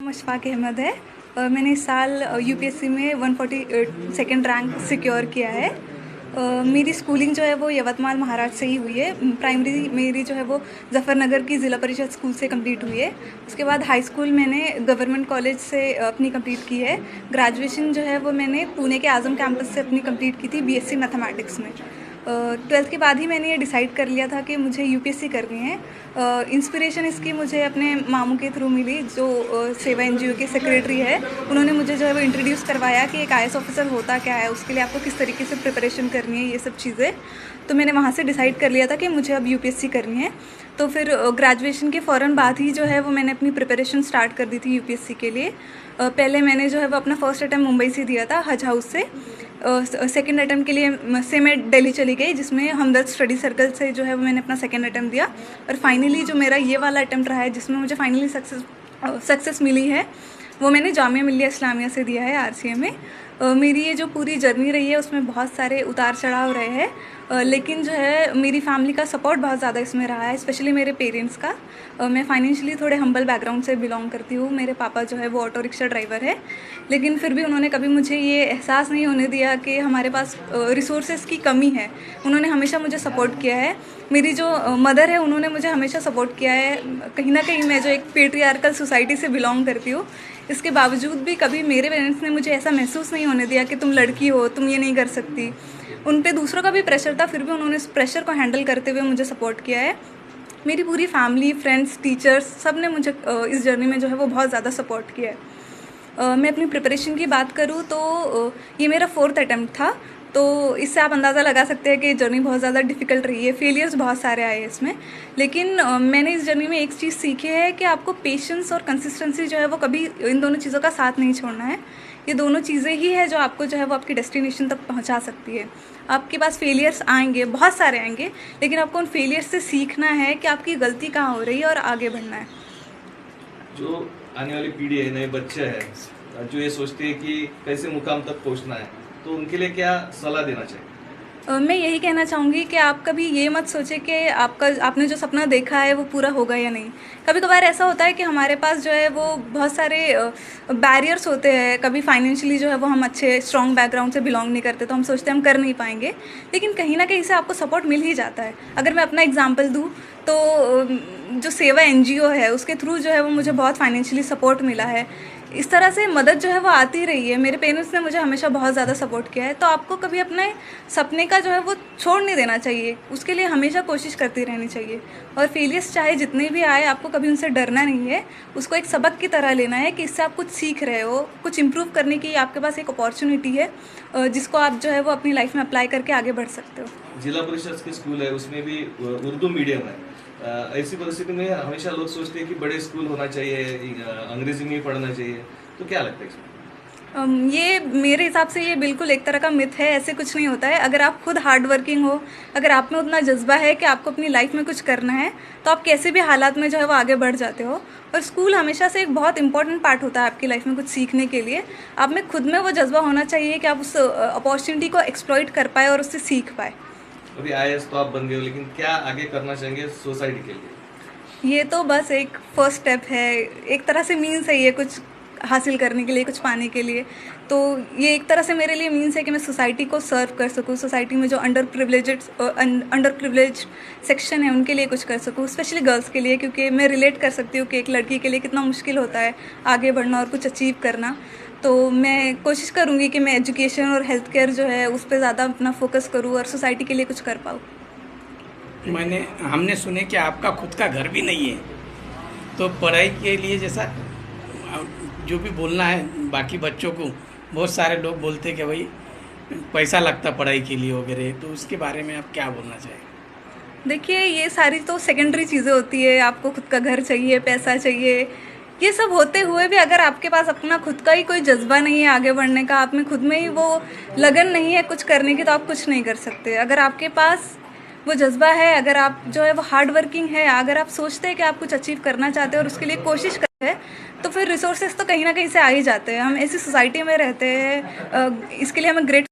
अशफाक अहमद है। मैंने इस साल यूपीएससी में 140 सेकेंड रैंक सिक्योर किया है। मेरी स्कूलिंग जो है वो यवतमाल महाराज से ही हुई है। प्राइमरी मेरी जो है वो जफ़रनगर की ज़िला परिषद स्कूल से कंप्लीट हुई है। उसके बाद हाई स्कूल मैंने गवर्नमेंट कॉलेज से अपनी कंप्लीट की है। ग्रेजुएशन जो है वो मैंने पुणे के आज़म कैंपस से अपनी कंप्लीट की थी बीएससी मैथमेटिक्स में। 12th के बाद ही मैंने ये डिसाइड कर लिया था कि मुझे यूपीएससी करनी है। इंस्पिरेशन इसकी मुझे अपने मामू के थ्रू मिली, जो सेवा एनजीओ के सेक्रेटरी है। उन्होंने मुझे जो है वो इंट्रोड्यूस करवाया कि एक आईएएस ऑफिसर होता क्या है, उसके लिए आपको किस तरीके से प्रिपरेशन करनी है, ये सब चीज़ें। तो मैंने वहाँ से डिसाइड कर लिया था कि मुझे अब यूपीएससी करनी है। तो फिर ग्रेजुएशन के फ़ौरन बाद ही जो है वो मैंने अपनी प्रिपरेशन स्टार्ट कर दी थी यूपीएससी के लिए। पहले मैंने जो है वो अपना फर्स्ट अटैम्प्ट मुंबई से दिया था, हज हाउस से। सेकेंड अटैम्प्ट के लिए से मैं दिल्ली चली गई, जिसमें हमदर्द स्टडी सर्कल से जो है वो मैंने अपना सेकेंड अटैम्प्ट दिया। और फाइनली जो मेरा ये वाला अटैम्प्ट रहा है, जिसमें मुझे फाइनली सक्सेस मिली है, वो मैंने जामिया मिल्लिया इस्लामिया से दिया है, आरसीए में। मेरी ये जो पूरी जर्नी रही है उसमें बहुत सारे उतार चढ़ाव रहे हैं, लेकिन जो है मेरी फैमिली का सपोर्ट बहुत ज़्यादा इसमें रहा है, स्पेशली मेरे पेरेंट्स का। मैं फाइनेंशियली थोड़े हम्बल बैकग्राउंड से बिलोंग करती हूँ। मेरे पापा जो है वो ऑटो रिक्शा ड्राइवर है, लेकिन फिर भी उन्होंने कभी मुझे ये एहसास नहीं होने दिया कि हमारे पास रिसोर्सेज की कमी है। उन्होंने हमेशा मुझे सपोर्ट किया है। मेरी जो मदर है, उन्होंने मुझे हमेशा सपोर्ट किया है। कहीं ना कहीं मैं जो एक पेट्रियार्कल सोसाइटी से बिलोंग करती हूँ, इसके बावजूद भी कभी मेरे पेरेंट्स ने मुझे ऐसा महसूस नहीं होने दिया कि तुम लड़की हो, तुम ये नहीं कर सकती। उन पे दूसरों का भी प्रेशर था, फिर भी उन्होंने इस प्रेशर को हैंडल करते हुए मुझे सपोर्ट किया है। मेरी पूरी फैमिली, फ्रेंड्स, टीचर्स, सब ने मुझे इस जर्नी में जो है वो बहुत ज़्यादा सपोर्ट किया है। मैं अपनी प्रिपरेशन की बात करूँ तो ये मेरा 4th अटैम्प्ट था, तो इससे आप अंदाज़ा लगा सकते हैं कि जर्नी बहुत ज़्यादा डिफ़िकल्ट रही है। फेलियर्स बहुत सारे आए इसमें, लेकिन मैंने इस जर्नी में एक चीज़ सीखी है कि आपको पेशेंस और कंसिस्टेंसी जो है वो कभी इन दोनों चीज़ों का साथ नहीं छोड़ना है। ये दोनों चीज़ें ही है जो आपको जो है वो आपकी डेस्टिनेशन तक पहुंचा सकती है। आपके पास फेलियर्स आएंगे, बहुत सारे आएंगे, लेकिन आपको उन फेलियर्स से सीखना है कि आपकी गलती कहाँ हो रही है और आगे बढ़ना है। जो आने वाली पीढ़ी है, नए बच्चे हैं जो ये सोचते हैं कि कैसे मुकाम तक पहुंचना है, तो उनके लिए क्या सलाह देना चाहिए? मैं यही कहना चाहूँगी कि आप कभी ये मत सोचें कि आपने जो सपना देखा है वो पूरा होगा या नहीं। कभी कभार ऐसा होता है कि हमारे पास जो है वो बहुत सारे बैरियर्स होते हैं। कभी फाइनेंशियली जो है वो हम अच्छे स्ट्रॉन्ग बैकग्राउंड से बिलोंग नहीं करते, तो हम सोचते हैं हम कर नहीं पाएंगे, लेकिन कहीं ना कहीं से आपको सपोर्ट मिल ही जाता है। अगर मैं अपना एग्जाम्पल दूँ तो जो सेवा एनजीओ है, उसके थ्रू जो है वो मुझे बहुत फाइनेंशियली सपोर्ट मिला है। इस तरह से मदद जो है वो आती रही है। मेरे पेरेंट्स ने मुझे हमेशा बहुत ज़्यादा सपोर्ट किया है। तो आपको कभी अपने सपने का जो है वो छोड़ नहीं देना चाहिए, उसके लिए हमेशा कोशिश करती रहनी चाहिए। और फेलियर्स चाहे जितने भी आए, आपको कभी उनसे डरना नहीं है। उसको एक सबक की तरह लेना है कि इससे आप कुछ सीख रहे हो, कुछ इम्प्रूव करने की आपके पास एक अपॉर्चुनिटी है, जिसको आप जो है वो अपनी लाइफ में अप्लाई करके आगे बढ़ सकते हो। जिला परिषद के स्कूल है, उसमें भी उर्दू मीडियम है। ऐसी परिस्थिति में हमेशा लोग सोचते हैं कि बड़े स्कूल होना चाहिए, अंग्रेजी में ही पढ़ना चाहिए, तो क्या लगता है इसमें? ये मेरे हिसाब से ये बिल्कुल एक तरह का मिथ है। ऐसे कुछ नहीं होता है। अगर आप खुद हार्ड वर्किंग हो, अगर आप में उतना जज्बा है कि आपको अपनी लाइफ में कुछ करना है, तो आप कैसे भी हालात में जो है वो आगे बढ़ जाते हो। और स्कूल हमेशा से एक बहुत इंपॉर्टेंट पार्ट होता है आपकी लाइफ में कुछ सीखने के लिए। आप में खुद में वो जज्बा होना चाहिए कि आप उस अपॉर्चुनिटी को एक्सप्लॉइट कर पाए और उससे सीख पाए। अभी आईएएस तो आप बन गए हो, लेकिन क्या आगे करना चाहेंगे सोसाइटी के लिए? ये तो बस एक फर्स्ट स्टेप है, एक तरह से मीन्स है ये कुछ हासिल करने के लिए, कुछ पाने के लिए। तो ये एक तरह से मेरे लिए मीन्स है कि मैं सोसाइटी को सर्व कर सकूँ, सोसाइटी में जो अंडर प्रिविलेज्ड सेक्शन है उनके लिए कुछ कर सकूँ, स्पेशली गर्ल्स के लिए, क्योंकि मैं रिलेट कर सकती हूँ कि एक लड़की के लिए कितना मुश्किल होता है आगे बढ़ना और कुछ अचीव करना। तो मैं कोशिश करूँगी कि मैं एजुकेशन और हेल्थ केयर जो है उस पर ज़्यादा अपना फोकस करूँ और सोसाइटी के लिए कुछ कर पाऊँ। हमने सुने कि आपका खुद का घर भी नहीं है, तो पढ़ाई के लिए जैसा जो भी बोलना है बाकी बच्चों को, बहुत सारे लोग बोलते कि भाई पैसा लगता पढ़ाई के लिए वगैरह, तो उसके बारे में आप क्या बोलना चाहेंगे? देखिए, ये सारी तो सेकेंडरी चीज़ें होती है। आपको खुद का घर चाहिए, पैसा चाहिए, ये सब होते हुए भी अगर आपके पास अपना खुद का ही कोई जज्बा नहीं है आगे बढ़ने का, आप में खुद में ही वो लगन नहीं है कुछ करने की, तो आप कुछ नहीं कर सकते। अगर आपके पास वो जज्बा है, अगर आप जो है वो हार्ड वर्किंग है, अगर आप सोचते हैं कि आप कुछ अचीव करना चाहते हैं और उसके लिए कोशिश करते हैं, तो फिर रिसोर्सेज तो कहीं ना कहीं से आ ही जाते हैं। हम ऐसी सोसाइटी में रहते हैं, इसके लिए हमें ग्रेट